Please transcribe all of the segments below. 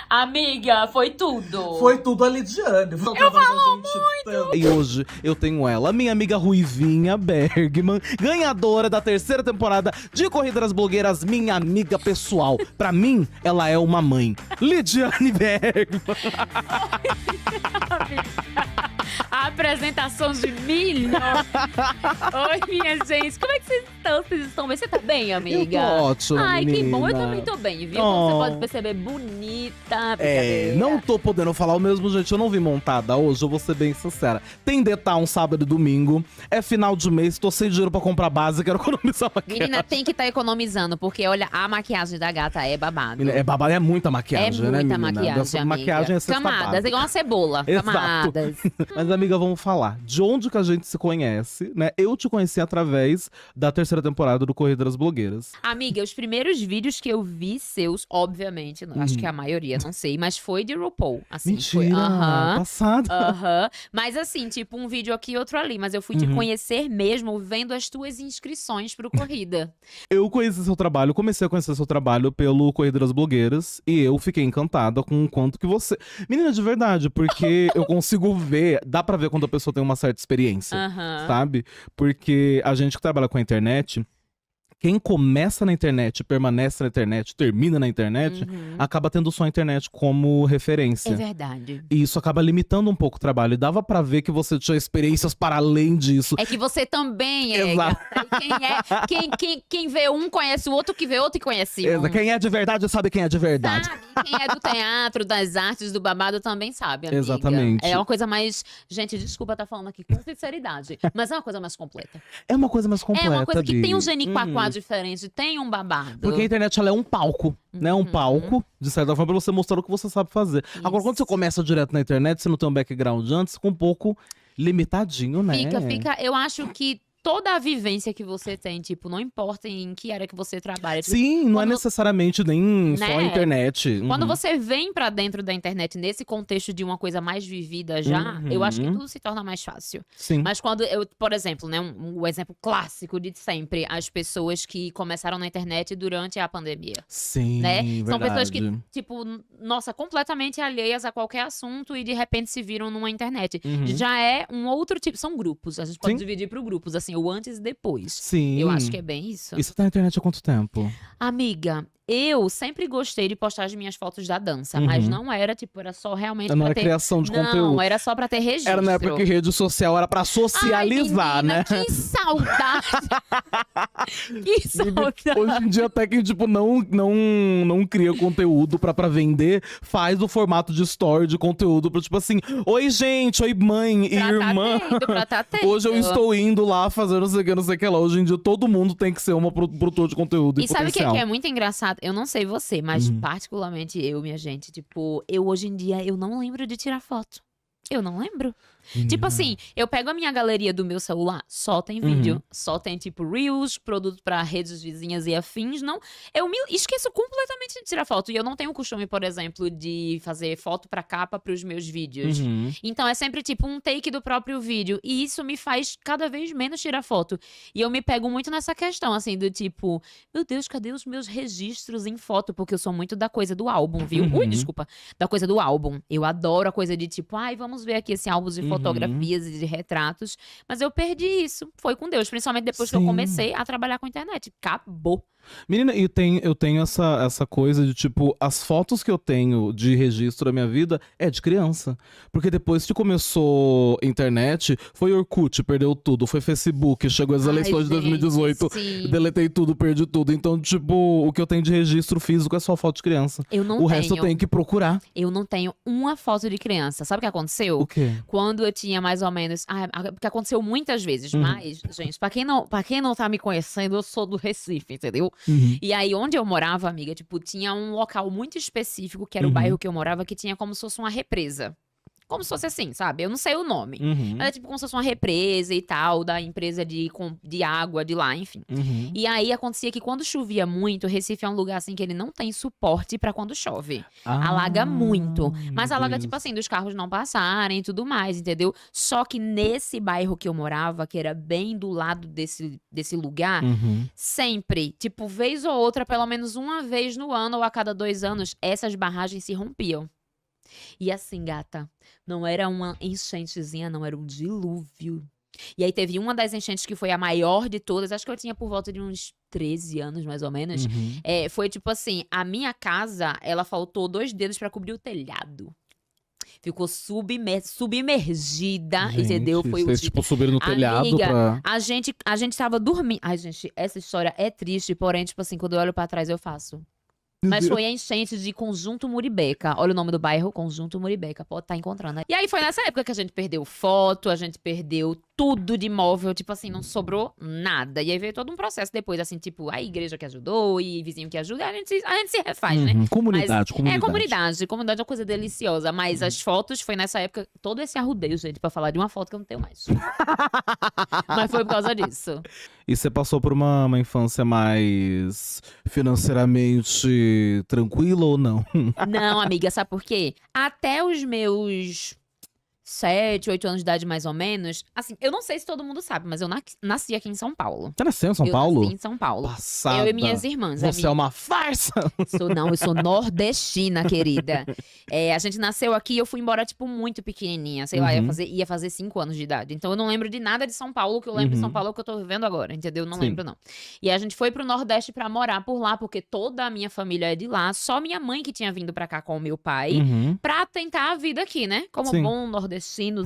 Amiga, foi tudo. Foi tudo a Lidiane. Eu falo muito. E hoje eu tenho ela, minha amiga Ruivinha Bergman, ganhadora da 3ª temporada de Corrida das Blogueiras, minha amiga pessoal. Pra mim, ela é uma mãe. Lidiane Bergman. Apresentação de milho. Oi, minha gente. Como é que vocês estão? Vocês estão bem? Você tá bem, amiga? Eu tô ótima, Ai, que bom. Eu menina. também tô bem, viu? Como você pode perceber, bonita. Não tô podendo falar o mesmo, gente. Eu não vim montada hoje, eu vou ser bem sincera. Tem detalhe um sábado e domingo. É final de mês, tô sem dinheiro pra comprar base, quero economizar maquiagem. Menina, tem que estar economizando, porque olha, a maquiagem da gata é babado. Menina, é babado, é muita maquiagem, É né, muita menina? maquiagem, Dessa amiga. maquiagem é sexta Camadas, básica. igual uma cebola. Exato. Camadas. Mas, amiga, vamos falar. De onde que a gente se conhece, né? Eu te conheci através da 3ª temporada do Corrida das Blogueiras. Amiga, os primeiros vídeos que eu vi seus, obviamente, acho que a maioria, não sei, mas foi de RuPaul. Assim, Mentira, foi. Aham. passado. Aham. Mas assim, tipo, um vídeo aqui e outro ali. Mas eu fui te conhecer mesmo vendo as tuas inscrições pro Corrida. Eu conheci seu trabalho, comecei a conhecer seu trabalho pelo Corrida das Blogueiras e eu fiquei encantada com o quanto que você... Menina, de verdade, porque eu consigo ver, dá pra ver quando a pessoa tem uma certa experiência, Aham. sabe? Porque a gente que trabalha com a internet, quem começa na internet, permanece na internet, termina na internet, acaba tendo só a internet como referência. É verdade. E isso acaba limitando um pouco o trabalho. E dava pra ver que você tinha experiências para além disso. É que você também é. Exato. Gata. Quem vê um conhece o outro, que vê outro e conhece um. Quem é de verdade sabe quem é de verdade. Sabe? Quem é do teatro, das artes, do babado também sabe, amiga. Exatamente. É uma coisa mais... Gente, desculpa estar falando aqui com sinceridade, mas é uma coisa mais completa. É uma coisa mais completa, É uma coisa que tem um Bi. geniquaquá diferente, tem um babado. Porque a internet, ela é um palco, né? Um palco, de certa forma, pra você mostrar o que você sabe fazer. Agora, quando você começa direto na internet, você não tem um background antes, fica um pouco limitadinho, né? Fica. Eu acho que toda a vivência que você tem, tipo, não importa em que área que você trabalha. Tipo, Sim, não é quando- necessariamente nem só a Né? internet. Quando você vem pra dentro da internet nesse contexto de uma coisa mais vivida já, eu acho que tudo se torna mais fácil. Sim. Mas quando eu, por exemplo, né, um exemplo clássico de sempre, as pessoas que começaram na internet durante a pandemia. Sim, Né? verdade. São pessoas que, tipo, nossa, completamente alheias a qualquer assunto e de repente se viram numa internet. Já é um outro tipo, são grupos, a gente pode Sim. dividir por grupos, assim, o antes e depois. Sim. Eu acho que é bem isso. E você tá na internet há quanto tempo? Amiga, eu sempre gostei de postar as minhas fotos da dança, mas não era, tipo, era só realmente Não pra era ter... criação de não, conteúdo. era só pra ter registro. Era na época que rede social era pra socializar, Ai, menina, né? Que saudade! Que saudade! Hoje em dia até quem, tipo, não cria conteúdo pra vender, faz o formato de story de conteúdo pra, tipo assim, oi gente, oi mãe e irmã. Pra tá tendo. Hoje eu estou indo lá fazer não sei o que lá. Hoje em dia todo mundo tem que ser uma produtor de conteúdo E sabe o que potencial. é muito engraçado? Eu não sei você, mas particularmente eu, minha gente, tipo, eu hoje em dia, eu não lembro de tirar foto. Eu não lembro. Tipo assim, eu pego a minha galeria do meu celular, só tem vídeo. Só tem, tipo, Reels, produto pra redes vizinhas e afins. Não, eu me esqueço completamente de tirar foto. E eu não tenho o costume, por exemplo, de fazer foto pra capa pros meus vídeos. Então é sempre, tipo, um take do próprio vídeo. E isso me faz cada vez menos tirar foto. E eu me pego muito nessa questão, assim, do tipo... Meu Deus, cadê os meus registros em foto? Porque eu sou muito da coisa do álbum, viu? Ui, desculpa. Da coisa do álbum. Eu adoro a coisa de, tipo... Ai, vamos ver aqui esse álbum de fotografias e de retratos. Mas eu perdi isso. Foi com Deus. Principalmente depois que eu Sim. comecei a trabalhar com a internet. Acabou. Menina, e eu tenho essa coisa de, tipo, as fotos que eu tenho de registro da minha vida é de criança. Porque depois que começou a internet, foi Orkut, perdeu tudo. Foi Facebook, chegou as Ai, eleições de gente, 2018, sim. deletei tudo, perdi tudo. Então, tipo, o que eu tenho de registro físico é só foto de criança. Eu não O resto eu tenho. tenho que procurar. Eu não tenho uma foto de criança. Sabe o que aconteceu? O quê? Quando eu tinha mais ou menos... porque aconteceu muitas vezes. Mas, gente, pra quem não tá me conhecendo, eu sou do Recife, entendeu? E aí, onde eu morava, amiga, tipo, tinha um local muito específico, que era o bairro que eu morava, que tinha como se fosse uma represa. como se fosse assim, sabe? Eu não sei o nome. Uhum. Mas é tipo como se fosse uma represa e tal, da empresa de água de lá, enfim. Uhum. E aí acontecia que quando chovia muito, Recife é um lugar assim que ele não tem suporte pra quando chove. Alaga muito. Mas alaga, tipo assim, dos carros não passarem e tudo mais, entendeu? Só que nesse bairro que eu morava, que era bem do lado desse lugar, sempre, tipo, vez ou outra, pelo menos uma vez no ano ou a cada 2 anos, essas barragens se rompiam. E assim, gata, não era uma enchentezinha, não, era um dilúvio. E aí teve uma das enchentes que foi a maior de todas, acho que eu tinha por volta de uns 13 anos, mais ou menos. Foi tipo assim, a minha casa, ela faltou 2 dedos pra cobrir o telhado. Ficou submergida, Gente, entendeu? Foi vocês, tipo, subiram no telhado Amiga, pra... a gente tava dormindo. Ai, gente, essa história é triste, porém, tipo assim, quando eu olho pra trás, eu faço. Mas foi a enchente de Conjunto Muribeca. Olha o nome do bairro, Conjunto Muribeca. Pode estar encontrando. E aí foi nessa época que a gente perdeu foto, a gente perdeu tudo de imóvel. Tipo assim, não sobrou nada. E aí veio todo um processo depois, assim, tipo, a igreja que ajudou e vizinho que ajuda. A gente se refaz, né? Comunidade. É, comunidade. Comunidade é uma coisa deliciosa. Mas as fotos foi nessa época, todo esse arrudeio, gente, pra falar de uma foto que eu não tenho mais. Mas foi por causa disso. E você passou por uma infância mais financeiramente tranquila ou não? Não, amiga, sabe por quê? Até os meus 7, 8 anos de idade, mais ou menos. Assim, eu não sei se todo mundo sabe, mas eu nasci aqui em São Paulo. Você nasceu em São Eu Paulo? nasci em São Paulo. Passada. Eu e minhas irmãs. Você é uma farsa! Eu sou nordestina, querida. A gente nasceu aqui e eu fui embora, tipo, muito pequenininha. Sei lá, ia fazer 5 anos de idade. Então eu não lembro de nada de São Paulo. O que eu lembro de São Paulo é o que eu tô vivendo agora, entendeu? Não lembro, não. E a gente foi pro Nordeste pra morar por lá, porque toda a minha família é de lá. Só minha mãe que tinha vindo pra cá com o meu pai, pra tentar a vida aqui, né? Como bom nordestino,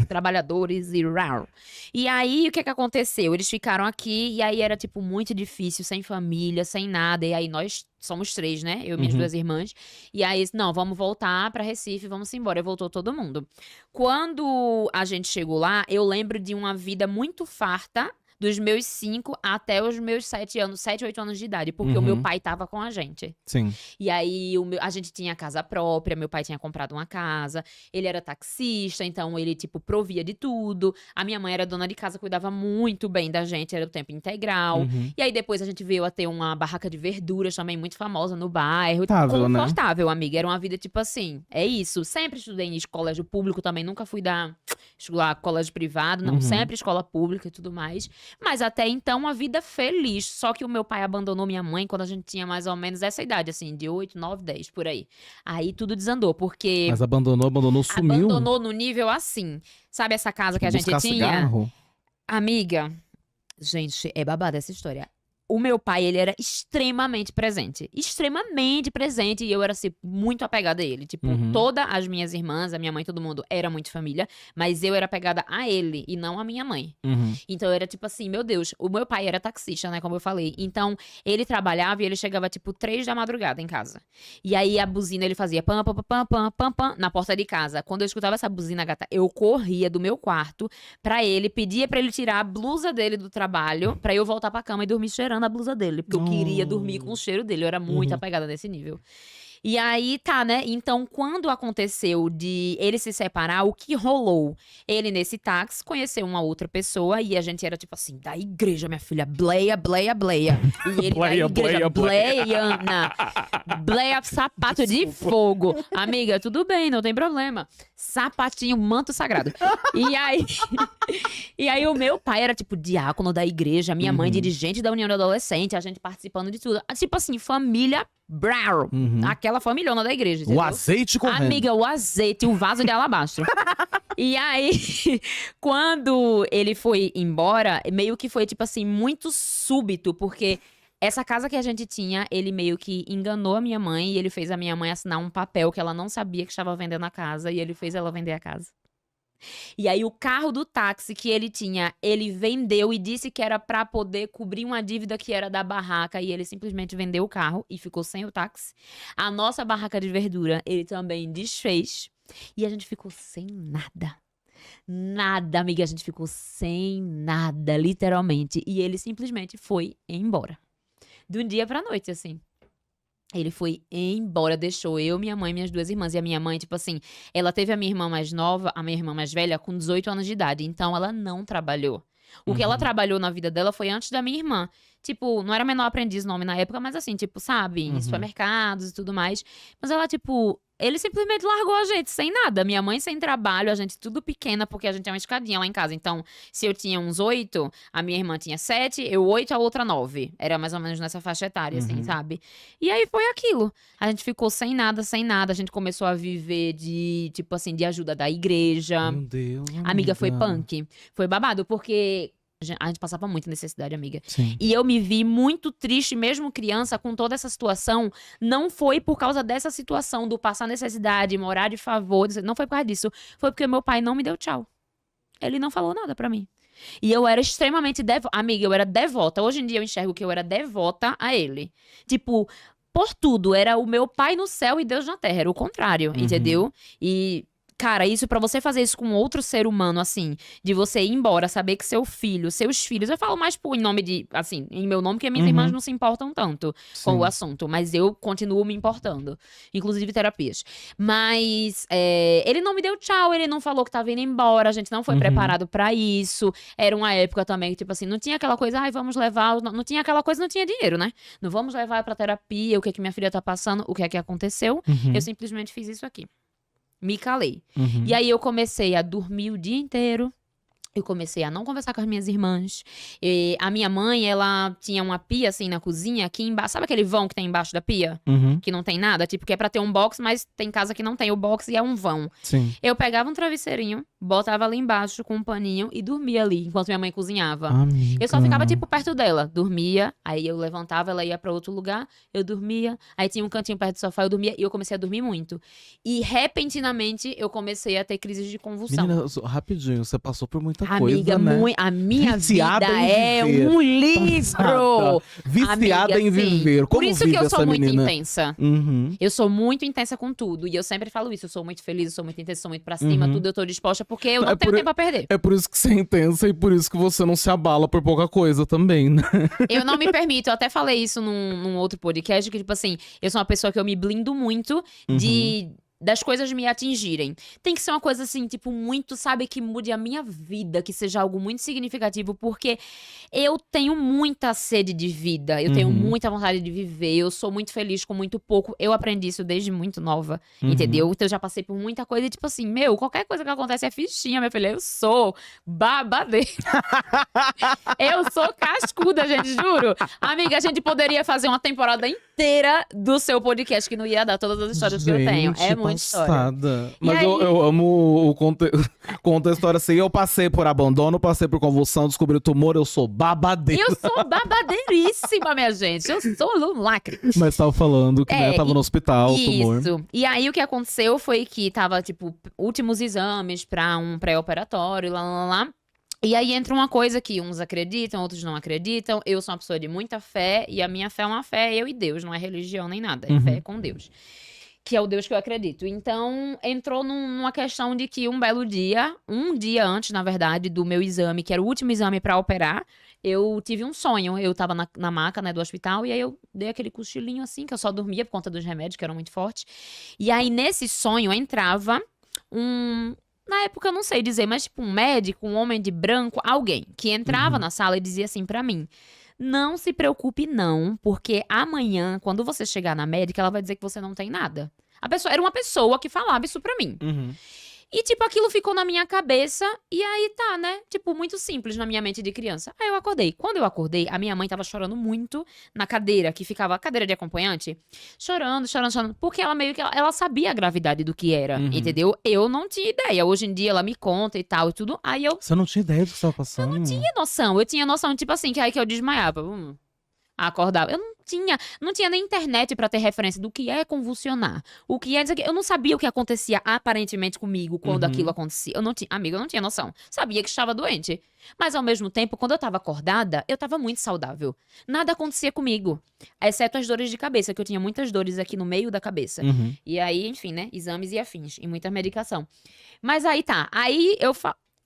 trabalhadores e rau. E aí, o que aconteceu? Eles ficaram aqui e aí era, tipo, muito difícil, sem família, sem nada. E aí nós somos 3, né? Eu e minhas 2 irmãs. E aí, não, vamos voltar pra Recife, vamos embora. E voltou todo mundo. Quando a gente chegou lá, eu lembro de uma vida muito farta, dos meus 5 até os meus 7 anos, 7, 8 anos de idade, porque o meu pai tava com a gente. Sim. E aí a gente tinha casa própria, meu pai tinha comprado uma casa, ele era taxista, então ele, tipo, provia de tudo. A minha mãe era dona de casa, cuidava muito bem da gente, era o tempo integral. E aí depois a gente veio a ter uma barraca de verduras também muito famosa no bairro. Confortável, amiga. Era uma vida, tipo assim, é isso. Sempre estudei em colégio público também, nunca fui estudar colégio privado, não, sempre escola pública e tudo mais. Mas até então, uma vida feliz. Só que o meu pai abandonou minha mãe quando a gente tinha mais ou menos essa idade, assim, de 8, 9, 10, por aí. Aí tudo desandou, porque... Mas abandonou, sumiu? Abandonou no nível assim. Sabe essa casa que a gente tinha? Cigarro? Amiga, gente, é babada essa história. O meu pai, ele era extremamente presente. Extremamente presente. E eu era, assim, muito apegada a ele. Tipo, todas as minhas irmãs, a minha mãe, todo mundo era muito família. Mas eu era apegada a ele e não a minha mãe. Então, eu era tipo assim, meu Deus. O meu pai era taxista, né? Como eu falei. Então, ele trabalhava e ele chegava, tipo, 3 da madrugada em casa. E aí, a buzina, ele fazia pam, pam, pam, pam, pam, pam, na porta de casa. Quando eu escutava essa buzina, gata, eu corria do meu quarto pra ele, pedia pra ele tirar a blusa dele do trabalho, pra eu voltar pra cama e dormir cheirando a blusa dele, porque eu queria dormir com o cheiro dele, eu era muito apegada nesse nível. E aí, tá, né? Então, quando aconteceu de ele se separar, o que rolou? Ele, nesse táxi, conheceu uma outra pessoa e a gente era tipo assim, da igreja, minha filha, bleia, bleia, bleia. E ele Bleia, da igreja, bleia, bleiana, bleia, sapato de fogo. Amiga, tudo bem, não tem problema. Sapatinho, manto sagrado. E aí o meu pai era tipo diácono da igreja, minha mãe dirigente da União de Adolescente, a gente participando de tudo. Tipo assim, família brau. Aquela familhona da igreja, entendeu? O azeite correndo. Amiga, o azeite, o vaso de alabastro. E aí, quando ele foi embora, meio que foi, tipo assim, muito súbito, porque essa casa que a gente tinha, ele meio que enganou a minha mãe e ele fez a minha mãe assinar um papel que ela não sabia que estava vendendo a casa e ele fez ela vender a casa. E aí o carro do táxi que ele tinha, ele vendeu e disse que era pra poder cobrir uma dívida que era da barraca e ele simplesmente vendeu o carro e ficou sem o táxi. A nossa barraca de verdura, ele também desfez e a gente ficou sem nada. Nada, amiga, a gente ficou sem nada, literalmente. E ele simplesmente foi embora. De um dia pra noite, assim. Ele foi embora, deixou eu, minha mãe e minhas 2 irmãs. E a minha mãe, tipo assim, ela teve a minha irmã mais nova, a minha irmã mais velha, com 18 anos de idade. Então, ela não trabalhou. O que ela trabalhou na vida dela foi antes da minha irmã. Tipo, não era menor aprendiz o nome na época, mas assim, tipo, sabe? Em supermercados e tudo mais. Mas ela, tipo... Ele simplesmente largou a gente sem nada. Minha mãe sem trabalho, a gente tudo pequena, porque a gente é uma escadinha lá em casa. Então, se eu tinha uns 8, a minha irmã tinha 7, eu 8, a outra 9. Era mais ou menos nessa faixa etária, assim, sabe? E aí foi aquilo. A gente ficou sem nada, sem nada. A gente começou a viver de, tipo assim, de ajuda da igreja. Meu Deus, Amiga, foi punk. Foi babado, porque... A gente passava muita necessidade, amiga. Sim. E eu me vi muito triste, mesmo criança, com toda essa situação. Não foi por causa dessa situação do passar necessidade, morar de favor. Não foi por causa disso. Foi porque meu pai não me deu tchau. Ele não falou nada pra mim. E eu era extremamente devota. Amiga, eu era devota. Hoje em dia eu enxergo que eu era devota a ele. Tipo, por tudo. Era o meu pai no céu e Deus na terra. Era o contrário, entendeu? E... Cara, isso pra você fazer isso com outro ser humano, assim, de você ir embora, saber que seu filho, seus filhos, eu falo mais em nome de, assim, em meu nome, porque minhas irmãs não se importam tanto com o assunto, mas eu continuo me importando, inclusive terapias. Mas ele não me deu tchau, ele não falou que tava indo embora, a gente não foi preparado pra isso. Era uma época também que, tipo assim, não tinha aquela coisa, ai, vamos levar, não tinha aquela coisa, não tinha dinheiro, né? Não vamos levar pra terapia, o que é que minha filha tá passando, o que é que aconteceu. Eu simplesmente fiz isso aqui. Me calei. E aí eu comecei a dormir o dia inteiro. Eu comecei a não conversar com as minhas irmãs. E a minha mãe, ela tinha uma pia, assim, na cozinha, aqui embaixo. Sabe aquele vão que tem embaixo da pia? Que não tem nada? Tipo, que é pra ter um box, mas tem casa que não tem o box e é um vão. Sim. Eu pegava um travesseirinho, botava ali embaixo com um paninho e dormia ali, enquanto minha mãe cozinhava. Amiga. Eu só ficava, tipo, perto dela. Dormia, aí eu levantava, ela ia pra outro lugar, eu dormia. Aí tinha um cantinho perto do sofá, eu dormia. E eu comecei a dormir muito. E, repentinamente, eu comecei a ter crises de convulsão. Menina, rapidinho, você passou por muita Amiga, coisa, né? a minha Viciada vida em é viver. um livro. Viciada Amiga, em sim. viver. Como Por isso que vive eu essa sou muito menina? intensa. Eu sou muito intensa com tudo. E eu sempre falo isso. Eu sou muito feliz, eu sou muito intensa, eu sou muito pra cima. Tudo eu tô disposta, porque eu não tenho tempo a perder. É por isso que você é intensa e por isso que você não se abala por pouca coisa também, né? Eu não me permito. Eu até falei isso num outro podcast, que, tipo assim, eu sou uma pessoa que eu me blindo muito das coisas me atingirem. Tem que ser uma coisa assim, tipo, muito, sabe, que mude a minha vida, que seja algo muito significativo, porque eu tenho muita sede de vida, eu tenho muita vontade de viver, eu sou muito feliz com muito pouco. Eu aprendi isso desde muito nova, entendeu? Então eu já passei por muita coisa e, tipo assim, qualquer coisa que acontece é fichinha, minha filha. Eu sou babadeira. Eu sou cascuda, gente, juro. Amiga, a gente poderia fazer uma temporada inteira do seu podcast, que não ia dar todas as histórias que eu tenho. É muito passada. Mas aí... eu amo conta a história assim. Eu passei por abandono, passei por convulsão, descobri o tumor, eu sou babadeira. Eu sou babadeiríssima, minha gente. Eu sou um lacre. Mas tava falando que né, tava no hospital, o tumor. Isso. E aí o que aconteceu foi que tava, tipo, últimos exames pra um pré-operatório, lá. E aí entra uma coisa que uns acreditam, outros não acreditam. Eu sou uma pessoa de muita fé, e a minha fé é uma fé, eu e Deus, não é religião nem nada, é fé com Deus. Que é o Deus que eu acredito. Então, entrou numa questão de que um belo dia, um dia antes, na verdade, do meu exame, que era o último exame pra operar, eu tive um sonho. Eu tava na maca, né, do hospital, e aí eu dei aquele cochilinho assim, que eu só dormia por conta dos remédios, que eram muito fortes. E aí, nesse sonho, entrava na época, eu não sei dizer, mas tipo um médico, um homem de branco, alguém que entrava na sala e dizia assim pra mim: não se preocupe não, porque amanhã, quando você chegar na médica, ela vai dizer que você não tem nada. Era uma pessoa que falava isso pra mim. E, tipo, aquilo ficou na minha cabeça, e aí tá, né? Tipo, muito simples na minha mente de criança. Aí eu acordei. Quando eu acordei, a minha mãe tava chorando muito na cadeira, que ficava a cadeira de acompanhante, chorando, porque ela meio que, ela sabia a gravidade do que era, entendeu? Eu não tinha ideia. Hoje em dia ela me conta e tal e tudo, aí eu... Você não tinha ideia do que você tava passando? Eu não tinha noção. Eu tinha noção, tipo assim, que aí que eu desmaiava. Acordava. Eu não tinha nem internet pra ter referência do que é convulsionar. O que é dizer que eu não sabia o que acontecia aparentemente comigo quando aquilo acontecia. Eu não tinha noção. Sabia que estava doente. Mas ao mesmo tempo, quando eu tava acordada, eu tava muito saudável. Nada acontecia comigo, exceto as dores de cabeça, que eu tinha muitas dores aqui no meio da cabeça. E aí, enfim, né, exames e afins, e muita medicação. Mas aí tá. Aí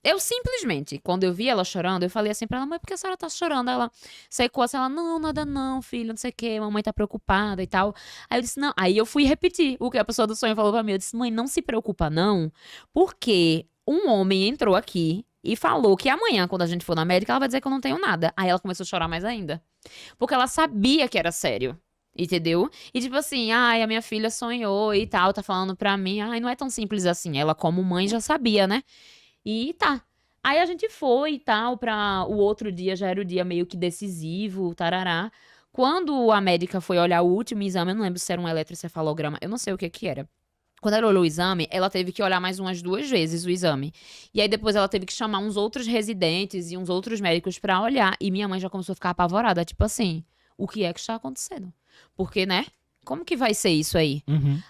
Eu simplesmente, quando eu vi ela chorando, eu falei assim pra ela, mãe, por que a senhora tá chorando? Ela secou assim, ela, não, nada não, filho, não sei o quê, mamãe tá preocupada e tal. Aí eu disse, não. Aí eu fui repetir o que a pessoa do sonho falou pra mim. Eu disse, mãe, não se preocupa não, porque um homem entrou aqui e falou que amanhã, quando a gente for na médica, ela vai dizer que eu não tenho nada. Aí ela começou a chorar mais ainda. Porque ela sabia que era sério. Entendeu? E tipo assim, ai, a minha filha sonhou e tal, tá falando pra mim. Ai, não é tão simples assim. Ela, como mãe, já sabia, né? E tá. Aí a gente foi e tal, pra o outro dia, já era o dia meio que decisivo, tarará. Quando a médica foi olhar o último exame, eu não lembro se era um eletrocefalograma, eu não sei o que que era. Quando ela olhou o exame, ela teve que olhar mais umas 2 vezes o exame. E aí depois ela teve que chamar uns outros residentes e uns outros médicos pra olhar. E minha mãe já começou a ficar apavorada, tipo assim, o que é que está acontecendo? Porque, né? Como que vai ser isso aí?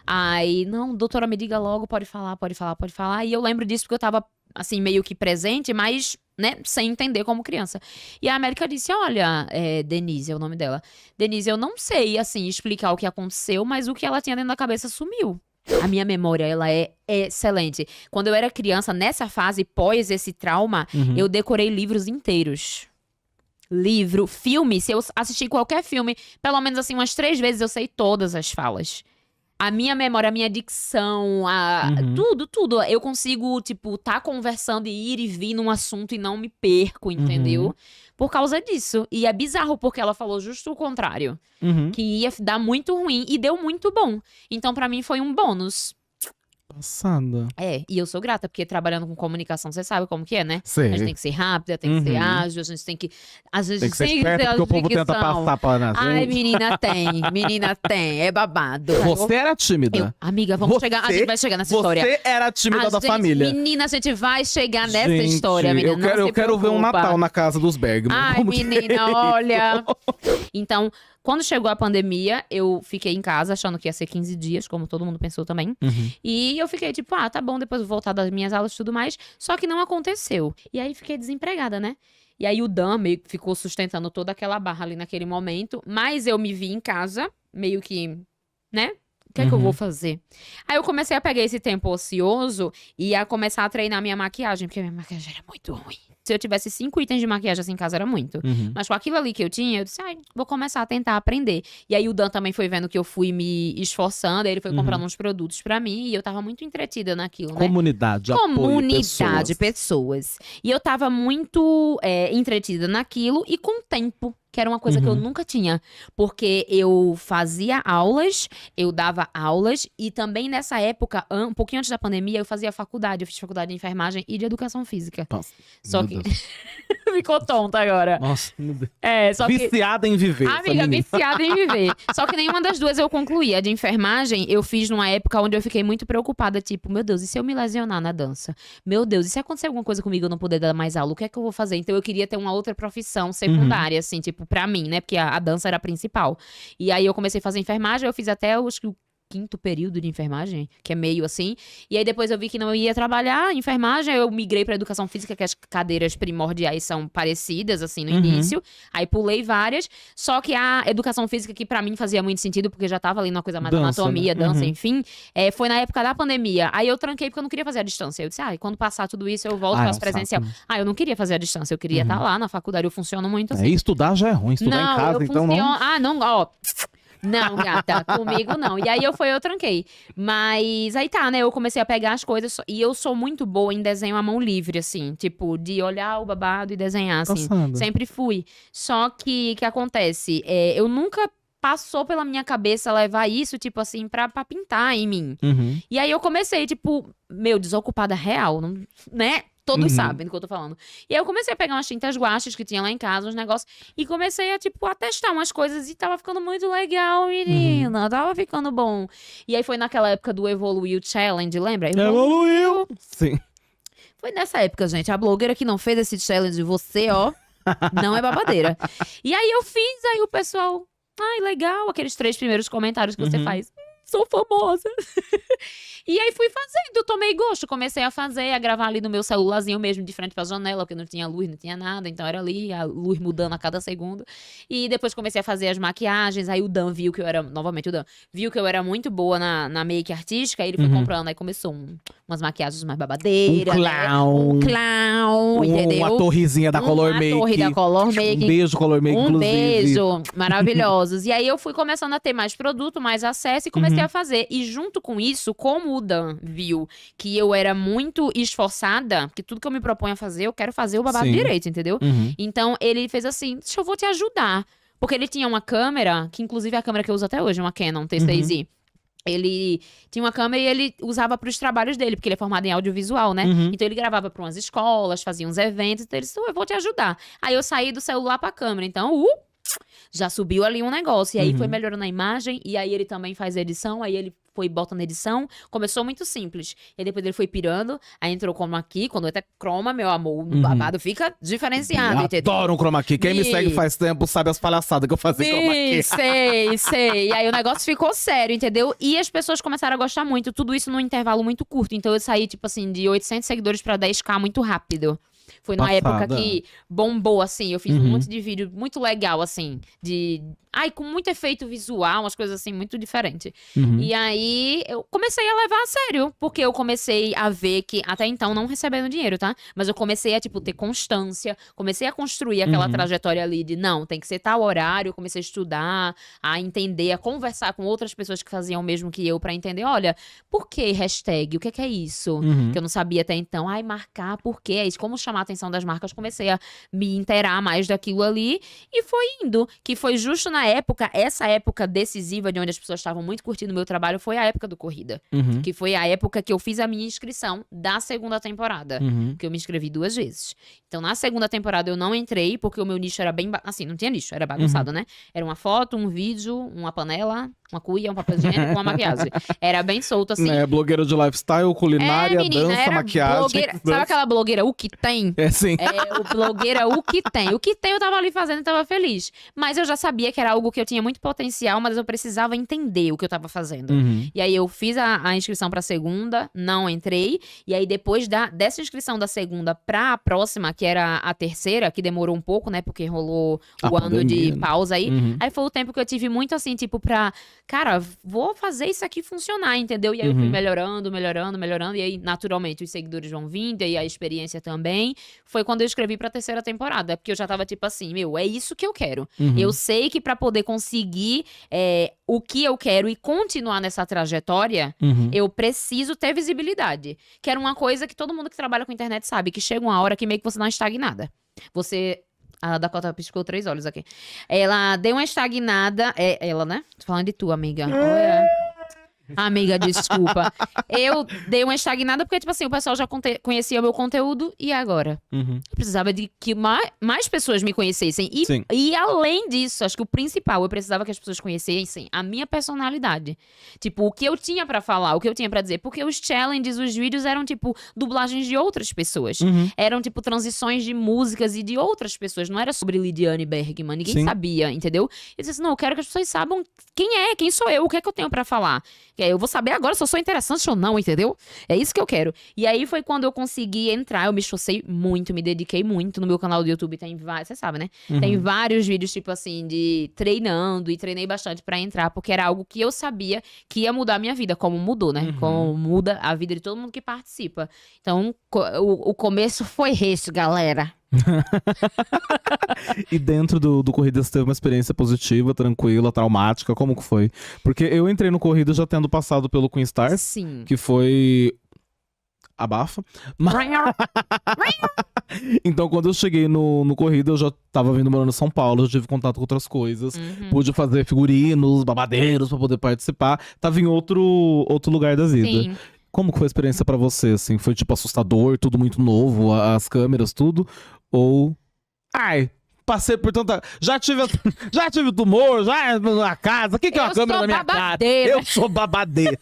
Aí, não, doutora, me diga logo, pode falar, pode falar, pode falar. E eu lembro disso porque eu tava, assim, meio que presente, mas, né, sem entender como criança. E a América disse, olha, Denise é o nome dela. Denise, eu não sei, assim, explicar o que aconteceu, mas o que ela tinha dentro da cabeça sumiu. A minha memória, ela é excelente. Quando eu era criança, nessa fase pós esse trauma, eu decorei livros inteiros. Livro, filme, se eu assistir qualquer filme, pelo menos assim umas 3 vezes eu sei todas as falas. A minha memória, a minha dicção, tudo. Eu consigo, tipo, tá conversando e ir e vir num assunto e não me perco, entendeu? Por causa disso. E é bizarro porque ela falou justo o contrário. Que ia dar muito ruim e deu muito bom. Então pra mim foi um bônus. Passada. E eu sou grata, porque trabalhando com comunicação, você sabe como que é, né? Sei. A gente tem que ser rápida, tem que ser ágil, a gente tem que... Às vezes Tem que ser tem esperto, porque o povo tenta dicção. passar pra gente. Ai, menina tem, é babado. Você era tímida. Amiga, a gente vai chegar nessa história. Você era a tímida da família. Menina, a gente vai chegar nessa Gente, história, menina. Eu quero ver um Natal na casa dos Bergman. Ai, Como que menina, é olha. Então, quando chegou a pandemia, eu fiquei em casa achando que ia ser 15 dias, como todo mundo pensou também. E eu fiquei tipo, tá bom, depois eu vou voltar das minhas aulas e tudo mais. Só que não aconteceu. E aí fiquei desempregada, né? E aí o Dan meio que ficou sustentando toda aquela barra ali naquele momento. Mas eu me vi em casa, meio que, né? O que é que eu vou fazer? Aí eu comecei a pegar esse tempo ocioso e a começar a treinar minha maquiagem, porque minha maquiagem era muito ruim. Se eu tivesse 5 itens de maquiagem assim em casa, era muito. Mas com aquilo ali que eu tinha, eu disse, vou começar a tentar aprender. E aí o Dan também foi vendo que eu fui me esforçando, aí ele foi comprando uns produtos pra mim e eu tava muito entretida naquilo, né? Comunidade, apoio, pessoas. E eu tava muito entretida naquilo e com tempo. Que era uma coisa que eu nunca tinha. Porque eu fazia aulas, eu dava aulas. E também nessa época, um pouquinho antes da pandemia, eu fazia faculdade. Eu fiz faculdade de enfermagem e de educação física. Nossa, só que... Ficou tonta agora. Nossa, meu Deus. Só que... Viciada em viver. Amiga, viciada em viver. Só que nenhuma das duas eu concluí. A de enfermagem, eu fiz numa época onde eu fiquei muito preocupada. Tipo, meu Deus, e se eu me lesionar na dança? Meu Deus, e se acontecer alguma coisa comigo e eu não poder dar mais aula? O que é que eu vou fazer? Então eu queria ter uma outra profissão secundária, assim, tipo, pra mim, né? Porque a dança era a principal. E aí eu comecei a fazer enfermagem, eu fiz até, acho que o 5º período de enfermagem, que é meio assim. E aí depois eu vi que não ia trabalhar em enfermagem, eu migrei pra educação física, que as cadeiras primordiais são parecidas, assim, no início. Aí pulei várias. Só que a educação física, que pra mim fazia muito sentido, porque já tava ali numa coisa mais anatomia, né? dança, enfim. Foi na época da pandemia. Aí eu tranquei porque eu não queria fazer a distância. Eu disse, quando passar tudo isso, eu volto, faço presencial. Eu não queria fazer a distância, eu queria estar lá na faculdade, eu funciono muito assim. Estudar já é ruim, estudar em casa, então não... não, ó... Não, gata, comigo não. E aí eu tranquei. Mas aí tá, né? Eu comecei a pegar as coisas e eu sou muito boa em desenho à mão livre, assim. Tipo, de olhar o babado e desenhar, assim. Sempre fui. Só que, o que acontece? Eu nunca passou pela minha cabeça levar isso, tipo assim, pra pintar em mim. E aí eu comecei, tipo, desocupada real, né? Todos sabem do que eu tô falando. E aí eu comecei a pegar umas tintas guaches que tinha lá em casa, uns negócios. E comecei a, tipo, a testar umas coisas. E tava ficando muito legal, menina. Tava ficando bom. E aí foi naquela época do Evoluiu Challenge, lembra? Evoluiu! Sim. Foi nessa época, gente. A blogueira que não fez esse challenge, você, ó, não é babadeira. E aí eu fiz, aí o pessoal... Ai, legal. Aqueles 3 primeiros comentários que você faz. Sou famosa. E aí fui fazendo, tomei gosto, comecei a fazer, a gravar ali no meu celularzinho mesmo, de frente pra janela, porque não tinha luz, não tinha nada, então era ali, a luz mudando a cada segundo. E depois comecei a fazer as maquiagens, aí o Dan viu que eu era, novamente o Dan, viu que eu era muito boa na make artística, aí ele foi comprando, aí começou umas maquiagens mais babadeiras. Um clown, entendeu? Uma torrezinha da Color Make. Uma torre da Color Make. Um beijo, Color Make, Um inclusive. beijo, maravilhosos. E aí eu fui começando a ter mais produto, mais acesso e comecei a fazer. E junto com isso, como o Dan viu que eu era muito esforçada, que tudo que eu me proponho a fazer, eu quero fazer o babado Sim. direito, entendeu? Então ele fez assim, deixa eu vou te ajudar. Porque ele tinha uma câmera, que inclusive é a câmera que eu uso até hoje, uma Canon T6i. Ele tinha uma câmera e ele usava para os trabalhos dele, porque ele é formado em audiovisual, né? Então ele gravava para umas escolas, fazia uns eventos, então ele disse, eu vou te ajudar. Aí eu saí do celular pra câmera, então, já subiu ali um negócio. E aí foi melhorando a imagem, e aí ele também faz edição, aí ele foi botando edição. Começou muito simples. E depois ele foi pirando, aí entrou chroma key, quando entra chroma, meu amor, o babado fica diferenciado, Eu entendeu? adoro um chroma key. Quem me segue faz tempo sabe as palhaçadas que eu fazia em chroma key. Sei. E aí o negócio ficou sério, entendeu? E as pessoas começaram a gostar muito. Tudo isso num intervalo muito curto. Então eu saí, tipo assim, de 800 seguidores pra 10k muito rápido. Foi numa época que bombou, assim. Eu fiz um monte de vídeo muito legal, assim. Com muito efeito visual, umas coisas assim, muito diferentes. E aí, eu comecei a levar a sério. Porque eu comecei a ver que, até então, não recebendo dinheiro, tá? Mas eu comecei a, tipo, ter constância. Comecei a construir aquela trajetória ali de, não, tem que ser tal horário. Eu comecei a estudar, a entender, a conversar com outras pessoas que faziam o mesmo que eu. Pra entender, olha, por que hashtag? O que é isso? Que eu não sabia até então. Marcar, por quê? Como chamar a atenção das marcas. Comecei a me inteirar mais daquilo ali. E foi indo. Que foi justo na época, essa época decisiva de onde as pessoas estavam muito curtindo o meu trabalho, foi a época do Corrida. Que foi a época que eu fiz a minha inscrição da segunda temporada. Que eu me inscrevi 2 vezes. Então, na segunda temporada eu não entrei, porque o meu nicho era bem... Assim, não tinha nicho, era bagunçado, né? Era uma foto, um vídeo, uma panela, uma cuia, um papel higiênico, uma maquiagem. Era bem solto, assim. Blogueira de lifestyle, culinária, menina, dança, maquiagem. Sabe aquela blogueira o que tem? Sim. O blogueira o que tem. O que tem eu tava ali fazendo e tava feliz. Mas eu já sabia que era algo que eu tinha muito potencial, mas eu precisava entender o que eu tava fazendo. E aí eu fiz a inscrição pra segunda, não entrei. E aí depois dessa inscrição da segunda pra próxima, que era a terceira, que demorou um pouco, né? Porque rolou o ano de pausa aí. Aí foi o tempo que eu tive muito assim, tipo, cara, vou fazer isso aqui funcionar, entendeu? E aí eu fui melhorando. E aí, naturalmente, os seguidores vão vindo, e aí a experiência também. Foi quando eu escrevi pra terceira temporada. Porque eu já tava tipo assim, é isso que eu quero. Eu sei que pra poder conseguir o que eu quero e continuar nessa trajetória, eu preciso ter visibilidade. Que era uma coisa que todo mundo que trabalha com internet sabe, que chega uma hora que meio que você não é estagnada. A Dakota piscou 3 olhos aqui. Ela deu uma estagnada. Ela, né? Tô falando de tu, amiga. Olha. Amiga, desculpa. Eu dei uma estagnada porque, tipo assim, o pessoal já conhecia o meu conteúdo. E agora? Eu precisava de que mais pessoas me conhecessem. E além disso, acho que o principal, eu precisava que as pessoas conhecessem a minha personalidade. Tipo, o que eu tinha pra falar, o que eu tinha pra dizer. Porque os challenges, os vídeos eram, tipo, dublagens de outras pessoas. Eram, tipo, transições de músicas e de outras pessoas. Não era sobre Lidiane Bergman. Ninguém sabia, entendeu? Eu disse assim, não, eu quero que as pessoas saibam quem sou eu, o que é que eu tenho pra falar. Eu vou saber agora se eu sou interessante ou não, entendeu? É isso que eu quero. E aí foi quando eu consegui entrar, eu me esforcei muito, me dediquei muito. No meu canal do YouTube tem vários, você sabe, né? Tem vários vídeos, tipo assim, de treinando, e treinei bastante pra entrar, porque era algo que eu sabia que ia mudar a minha vida, como mudou, né? Como muda a vida de todo mundo que participa. Então, o começo foi esse, galera. E dentro do Corrida você teve uma experiência positiva, tranquila, traumática? Como que foi? Porque eu entrei no Corrida já tendo passado pelo Queen Stars. Sim. Que foi... abafa. Então, quando eu cheguei no Corrida, eu já tava vindo morando em São Paulo, já tive contato com outras coisas. Pude fazer figurinos, babadeiros pra poder participar. Tava em outro lugar da vida. Sim. Como que foi a experiência pra você, assim? Foi, tipo, assustador, tudo muito novo, as câmeras, tudo? Ou... passei por tanta... Já tive tumor, já na casa. O que é uma câmera na minha cara? Eu sou babadeira.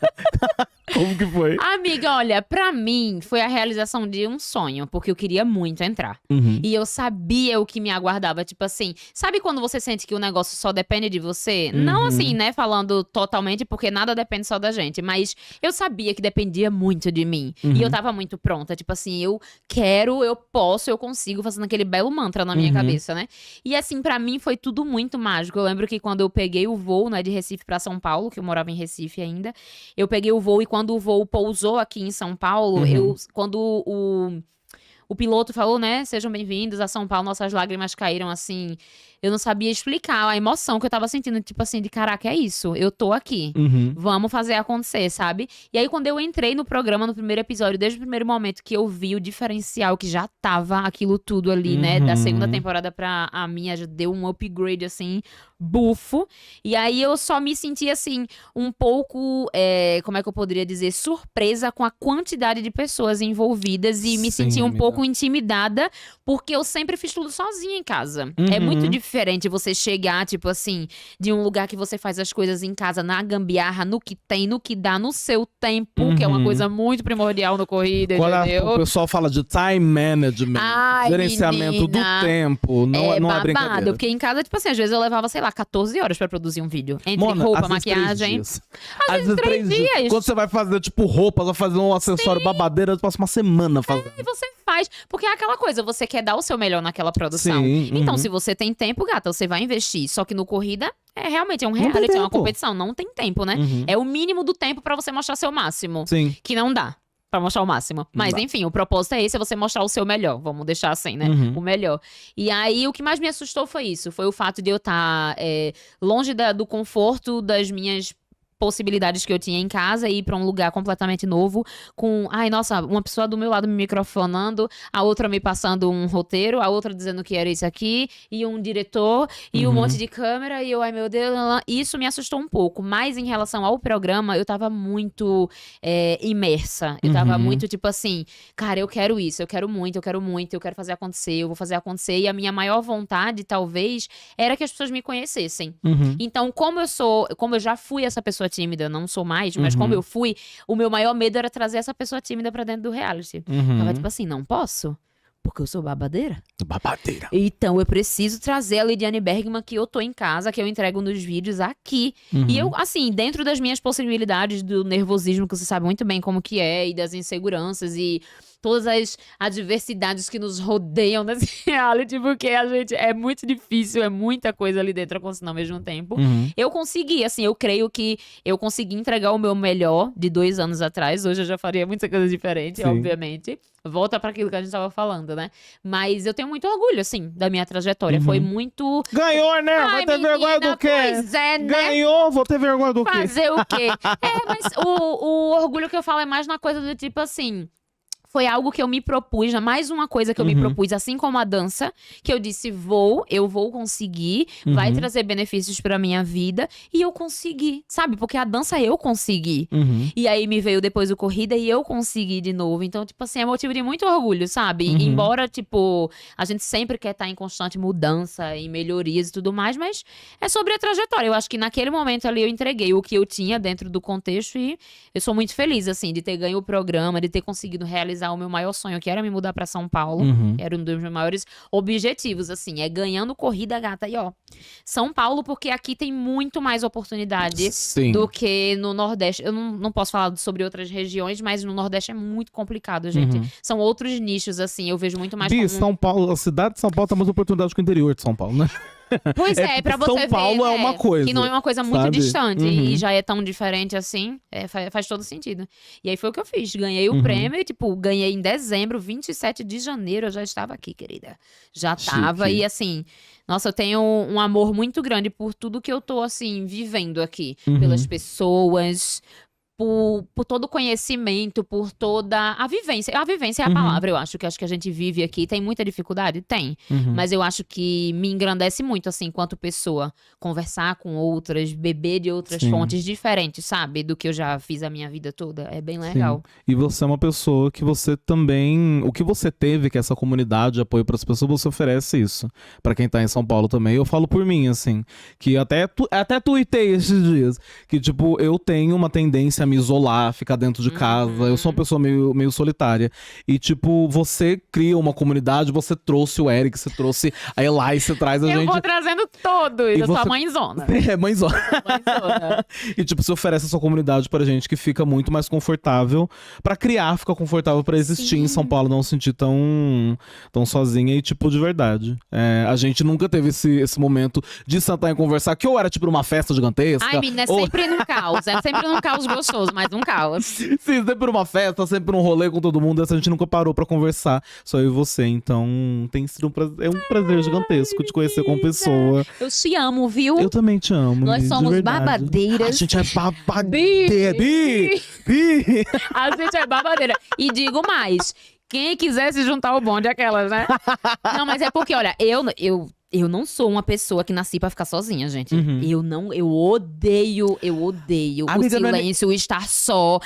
Como que foi? Amiga, olha, pra mim foi a realização de um sonho, porque eu queria muito entrar. E eu sabia o que me aguardava, tipo assim, sabe quando você sente que o negócio só depende de você? Não assim, né, falando totalmente, porque nada depende só da gente, mas eu sabia que dependia muito de mim. E eu tava muito pronta, tipo assim, eu quero, eu posso, eu consigo, fazendo aquele belo mantra na minha cabeça, né? E assim, pra mim foi tudo muito mágico. Eu lembro que quando eu peguei o voo, né, de Recife pra São Paulo, que eu morava em Recife ainda, eu peguei o voo e quando o voo pousou aqui em São Paulo, quando o piloto falou, né, sejam bem-vindos a São Paulo, nossas lágrimas caíram assim. Eu não sabia explicar a emoção que eu tava sentindo, tipo assim, de caraca, é isso, eu tô aqui. Vamos fazer acontecer, sabe? E aí, quando eu entrei no programa, no primeiro episódio, desde o primeiro momento que eu vi o diferencial que já tava aquilo tudo ali, né, da segunda temporada pra a minha, já deu um upgrade, assim, bufo. E aí, eu só me senti, assim, um pouco, como é que eu poderia dizer, surpresa com a quantidade de pessoas envolvidas e me senti um pouco intimidada, porque eu sempre fiz tudo sozinha em casa. É muito diferente você chegar, tipo assim, de um lugar que você faz as coisas em casa, na gambiarra, no que tem, no que dá, no seu tempo, que é uma coisa muito primordial no corrida, entendeu? O pessoal fala de time management, gerenciamento do tempo, não é babado, brincadeira. porque em casa, tipo assim, às vezes eu levava, sei lá, 14 horas pra produzir um vídeo. Entre roupa, maquiagem. Às vezes 3 dias. Quando você vai fazer, tipo, roupa, vai fazer um acessório babadeira, passa uma semana fazendo. E você faz, porque é aquela coisa, você quer dar o seu melhor naquela produção. Então, se você tem tempo, gata, você vai investir. Só que no corrida, realmente é um reality, é uma competição. Não tem tempo, né? É o mínimo do tempo pra você mostrar seu máximo. Sim. Que não dá pra mostrar o máximo. Mas, enfim, o propósito é esse, é você mostrar o seu melhor. Vamos deixar assim, né? O melhor. E aí, o que mais me assustou foi isso. Foi o fato de eu estar longe do conforto das minhas possibilidades que eu tinha em casa e ir pra um lugar completamente novo com, ai, nossa, uma pessoa do meu lado me microfonando, a outra me passando um roteiro, a outra dizendo que era isso aqui, e um diretor, e um monte de câmera, e eu, ai meu Deus, isso me assustou um pouco, mas em relação ao programa, eu tava muito imersa, eu tava muito tipo assim, cara, eu quero isso, eu quero muito, eu quero fazer acontecer, eu vou fazer acontecer, e a minha maior vontade, talvez, era que as pessoas me conhecessem. Então, como eu já fui essa pessoa tímida, não sou mais, mas como eu fui, o meu maior medo era trazer essa pessoa tímida pra dentro do reality. Tava tipo assim, não posso, porque eu sou babadeira. Babadeira. Então eu preciso trazer a Lidiane Bergman que eu tô em casa, que eu entrego nos vídeos aqui. E eu, assim, dentro das minhas possibilidades do nervosismo, que você sabe muito bem como que é, e das inseguranças, e todas as adversidades que nos rodeiam nesse reality, porque a gente é muito difícil, é muita coisa ali dentro acontecendo ao mesmo tempo. Eu consegui, assim, eu creio que eu consegui entregar o meu melhor de 2 anos atrás. Hoje eu já faria muita coisa diferente, obviamente. Volta pra aquilo que a gente tava falando, né? Mas eu tenho muito orgulho, assim, da minha trajetória. Foi muito... Ganhou, né? Ai, Vai ter vergonha do quê? Pois é, né? Ganhou, vou ter vergonha do quê? Fazer o quê? Mas o orgulho que eu falo é mais na coisa do tipo assim... Foi algo que eu me propus, mais uma coisa que eu me propus, assim como a dança, que eu disse, eu vou conseguir, vai trazer benefícios pra minha vida, e eu consegui, sabe? Porque a dança eu consegui. E aí me veio depois o corrida e eu consegui de novo. Então, tipo assim, é motivo de muito orgulho, sabe? Embora, tipo, a gente sempre quer estar em constante mudança e melhorias e tudo mais, mas é sobre a trajetória. Eu acho que naquele momento ali eu entreguei o que eu tinha dentro do contexto e eu sou muito feliz, assim, de ter ganho o programa, de ter conseguido realizar o meu maior sonho, que era me mudar pra São Paulo. Era um dos meus maiores objetivos, assim, ganhando corrida, gata. E ó, São Paulo, porque aqui tem muito mais oportunidade do que no Nordeste. Eu não posso falar sobre outras regiões, mas no Nordeste é muito complicado, gente. São outros nichos, assim, eu vejo muito mais São Paulo, a cidade de São Paulo tem mais oportunidade que o interior de São Paulo, né? Pois pra você ver. São Paulo é uma coisa. Que não é uma coisa muito sabe? distante e já é tão diferente assim, faz todo sentido. E aí foi o que eu fiz. Ganhei o prêmio e, tipo, ganhei em dezembro, 27 de janeiro, eu já estava aqui, querida. Já tava. Chique. E assim, nossa, eu tenho um amor muito grande por tudo que eu tô, assim, vivendo aqui. Pelas pessoas. Por todo o conhecimento, por toda a vivência. A vivência é a palavra, eu acho que a gente vive aqui. Tem muita dificuldade? Tem. Mas eu acho que me engrandece muito, assim, enquanto pessoa. Conversar com outras, beber de outras fontes diferentes, sabe? Do que eu já fiz a minha vida toda. É bem legal. E você é uma pessoa que você também... O que você teve, que é essa comunidade de apoio para as pessoas, você oferece isso. Pra quem tá em São Paulo também. Eu falo por mim, assim. Que até tuitei esses dias. Que, tipo, eu tenho uma tendência a me isolar, ficar dentro de casa. Eu sou uma pessoa meio solitária. E, tipo, você cria uma comunidade, você trouxe o Eric, você trouxe a Eli, você traz a gente. Eu vou trazendo todos, eu sou a você- mãezona. É, mãezona. Mãezona. E, tipo, você oferece a sua comunidade pra gente que fica muito mais confortável pra criar, fica confortável pra existir em São Paulo, não se sentir tão sozinha e, tipo, de verdade. A gente nunca teve esse momento de sentar e conversar, que ou era, tipo, numa festa gigantesca. Ai, menina, é ou... sempre num caos. É sempre num caos gostoso, mas um caos. Sim, sempre numa festa, sempre num rolê com todo mundo. Essa a gente nunca parou pra conversar, só eu e você. Então, tem sido é um prazer gigantesco te conhecer como pessoa. Eu te amo, viu? Eu também te amo. Nós de somos verdade. babadeiras. A gente é babadeira. Bi! A gente é babadeira. E digo mais, quem quiser se juntar ao bonde, aquelas, né? Não, mas é porque, olha, eu não sou uma pessoa que nasci pra ficar sozinha, gente. Eu odeio Amiga, o silêncio, o estar só.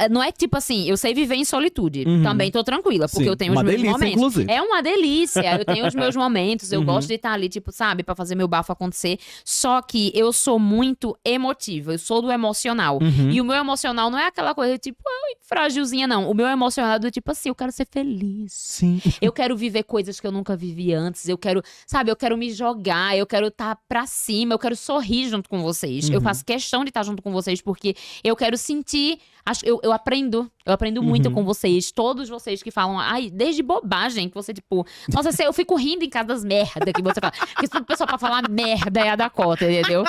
Não é tipo assim, eu sei viver em solitude. Também tô tranquila, porque Sim, eu tenho uma os meus delícia, momentos. inclusive. É uma delícia, eu tenho os meus momentos, eu gosto de estar ali, tipo, sabe, pra fazer meu bafo acontecer. Só que eu sou muito emotiva, eu sou do emocional. E o meu emocional não é aquela coisa tipo, ai, frágilzinha, não. O meu emocional é do tipo assim, eu quero ser feliz. Sim. Eu quero viver coisas que eu nunca vivi antes. Eu quero, sabe, eu quero me jogar, eu quero estar pra cima, eu quero sorrir junto com vocês. Eu faço questão de estar junto com vocês porque eu quero sentir. Eu aprendo muito com vocês. Todos vocês que falam, ai, desde bobagem, que você, tipo, nossa, eu fico rindo em casa das merda que você fala. Porque se o pessoal pra falar merda é a Dakota, entendeu?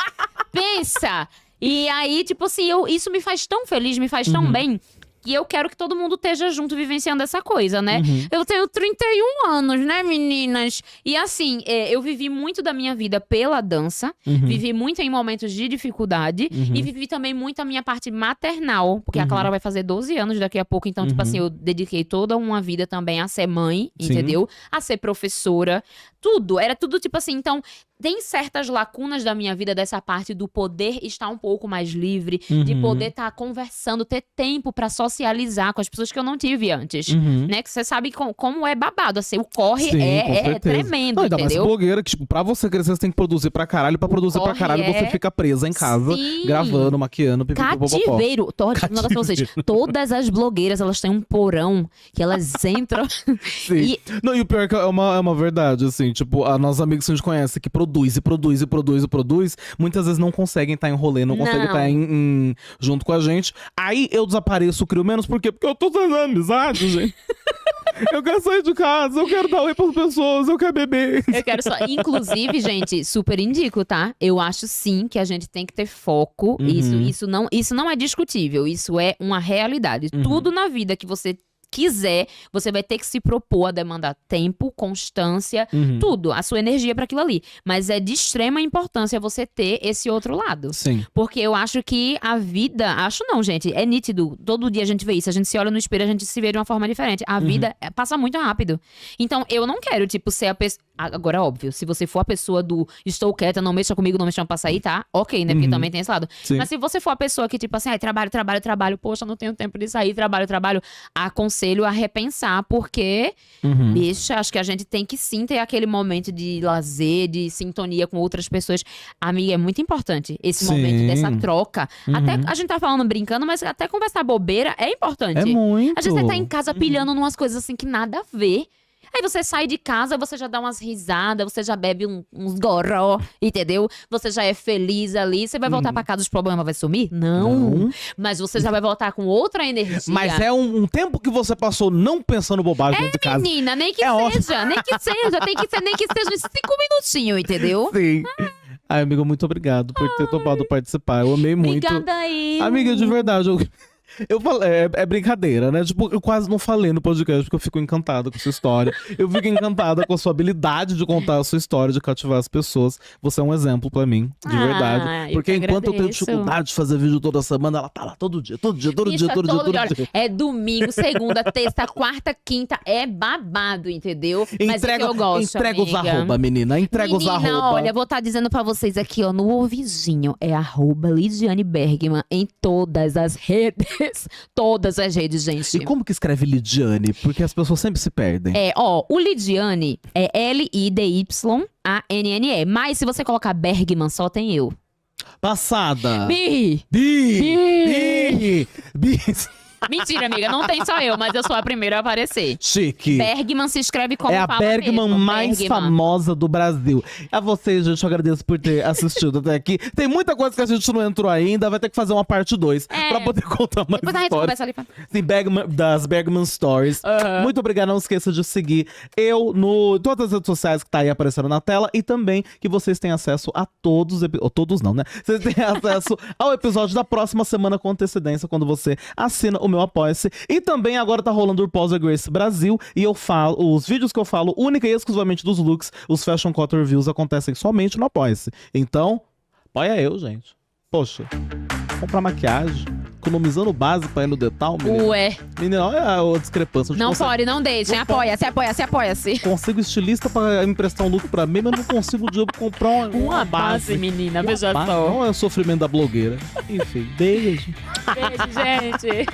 Pensa! E aí, tipo assim, isso me faz tão feliz, me faz tão bem. E eu quero que todo mundo esteja junto vivenciando essa coisa, né? Eu tenho 31 anos, né, meninas? E assim, eu vivi muito da minha vida pela dança. Vivi muito em momentos de dificuldade. E vivi também muito a minha parte maternal. Porque a Clara vai fazer 12 anos daqui a pouco. Então, tipo assim, eu dediquei toda uma vida também a ser mãe, entendeu? A ser professora. Tudo. Era tudo tipo assim, então... Tem certas lacunas da minha vida dessa parte do poder estar um pouco mais livre, de poder estar conversando, ter tempo pra socializar com as pessoas que eu não tive antes, né? Que você sabe como é babado, assim, o corre Sim, com é certeza. tremendo, Não, ainda mais entendeu? blogueira, que tipo, pra você crescer você tem que produzir pra caralho, pra produzir pra corre caralho você fica presa em casa, Sim. gravando, maquiando, pipipopopó. Cativeiro. Tô dizendo um negócio pra vocês. Todas as blogueiras, elas têm um porão que elas entram. Sim. E- Não, e o pior é que é uma verdade, assim, tipo, a nossos amigos que a gente conhece que produz, muitas vezes não conseguem estar em rolê, não conseguem estar junto com a gente. Aí eu desapareço, crio menos, por quê? Porque eu tô fazendo amizade, gente. Eu quero sair de casa, eu quero dar oi pras pessoas, eu quero beber. Eu quero só. Inclusive, gente, super indico, tá? Eu acho sim que a gente tem que ter foco. Isso não é discutível. Isso é uma realidade. Tudo na vida que você quiser, você vai ter que se propor a demandar tempo, constância, tudo, a sua energia pra aquilo ali. Mas é de extrema importância você ter esse outro lado. Sim. Porque eu acho que a vida... Acho não, gente. É nítido. Todo dia a gente vê isso. A gente se olha no espelho, a gente se vê de uma forma diferente. A vida passa muito rápido. Então, eu não quero, tipo, ser a pessoa... Agora, óbvio, se você for a pessoa do estou quieta, não mexa comigo, não me chama pra sair, tá? Ok, né? Porque também tem esse lado. Sim. Mas se você for a pessoa que, tipo assim, trabalho, poxa, não tenho tempo de sair, trabalho, aconselho a repensar, porque, bicha, acho que a gente tem que sim ter aquele momento de lazer, de sintonia com outras pessoas. Amiga, é muito importante esse momento dessa troca. Até a gente tá falando brincando, mas até conversar bobeira é importante. É muito. Às vezes você tá em casa pilhando numas coisas assim que nada a ver. Aí você sai de casa, você já dá umas risadas, você já bebe uns goró, entendeu? Você já é feliz ali. Você vai voltar pra casa, os problemas vai sumir? Não. Mas você já vai voltar com outra energia. Mas é um tempo que você passou não pensando bobagem dentro de casa. Menina, nem que ótimo. seja. Nem que seja. Tem que ser nem que seja uns 5 minutinhos, entendeu? Sim. Ai, amiga, muito obrigado por ter topado participar. Eu amei muito. Obrigada aí. Amiga, de verdade, eu falei, é brincadeira, né? Tipo, eu quase não falei no podcast porque eu fico encantada com a sua história. Eu fico encantada com a sua habilidade de contar a sua história, de cativar as pessoas. Você é um exemplo pra mim, de verdade. Porque enquanto eu tenho dificuldade de fazer vídeo toda semana, ela tá lá todo dia. Olha, é domingo, segunda, terça, quarta, quinta, é babado, entendeu? Mas é que eu gosto, entrega os amiga. arroba, menina. Entrega os Menina, arroba. olha, vou estar dizendo pra vocês aqui, ó, no ouvidinho. É @Lidiane Bergman em todas as redes. Todas as redes, gente. E como que escreve Lidiane? Porque as pessoas sempre se perdem. O Lidiane é Lidyannne. Mas se você colocar Bergman, só tem eu. Passada. Bi! Bi. Mentira, amiga, não tem só eu, mas eu sou a primeira a aparecer. Chique. Bergman se escreve como É a fala Bergman mesmo, mais Bergman. famosa do Brasil. A vocês, gente, eu agradeço por ter assistido até aqui. Tem muita coisa que a gente não entrou ainda, vai ter que fazer uma parte 2 pra poder contar mais Depois a gente histórias. conversa ali. Sim, das Bergman Stories. Muito obrigado, não esqueça de seguir eu no todas as redes sociais que tá aí aparecendo na tela e também que vocês têm acesso a todos todos não, né? Vocês têm acesso ao episódio da próxima semana com antecedência quando você assina o meu Apoia-se. E também agora tá rolando o RuPaul's Drag Race Brasil e eu falo, os vídeos que eu falo única e exclusivamente dos looks, os Fashion Cut Reviews acontecem somente no Apoia-se. Então, apoia eu, gente. Poxa, comprar maquiagem, economizando o básico pra ir no Detal, menina. Ué, Menina, olha a discrepância. não pode, não deixem. Apoia-se, apoia-se, apoia-se. Consigo estilista pra emprestar um look pra mim, mas não consigo de comprar uma base. menina, Uma base. Não é o sofrimento da blogueira. Enfim, beijo. Beijo, gente.